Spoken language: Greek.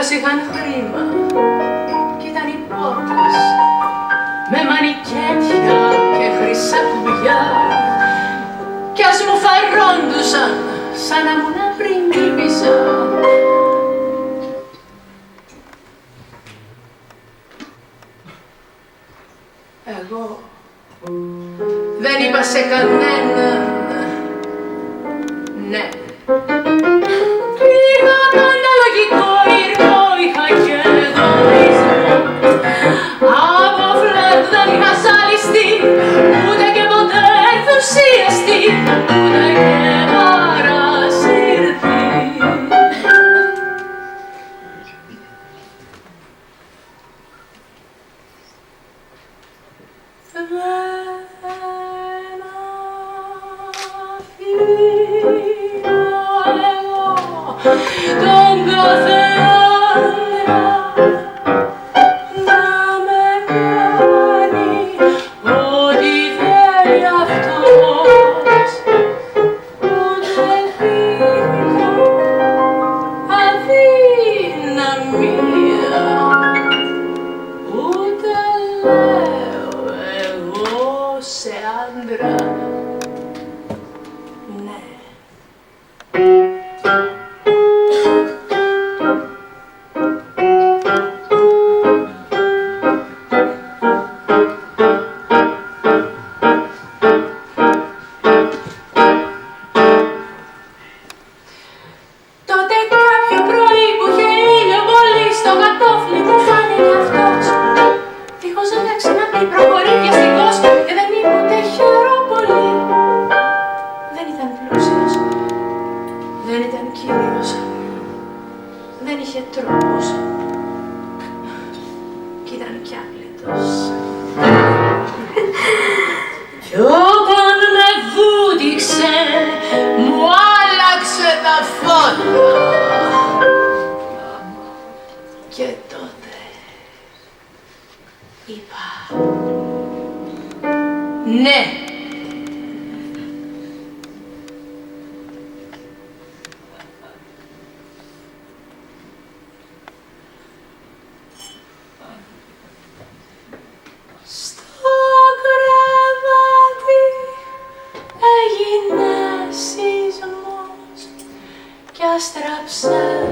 όλες είχαν χρήμα κι ήταν οι πόρτες με μανικέτια και χρυσά κουμπιά κι ας μου φαρόντουσαν σαν να μου να πριγκίπισσα. Εγώ δεν είπα σε κανέναν ναι. Είχα πάντα λογικό ήρμο, είχα και εγωισμό. Από φλερτ δεν είχα ζαλιστεί, ούτε και ποτέ ενθουσιαστεί, ούτε και παρασύρθει. Τον κάθε άντρα να με κάνει ό,τι θέλει αυτός, ούτε δείχνω αδυναμία, ούτε λέω εγώ σε άντρα ναι. Δεν ήταν κύριος, δεν είχε τρόπους κι ήταν κι άπλητος. Κι όταν με βούτυξε, μου άλλαξε τα φώτα και τότε είπα ναι. Στο κρεβάτι έγινε σεισμός κι άστραψε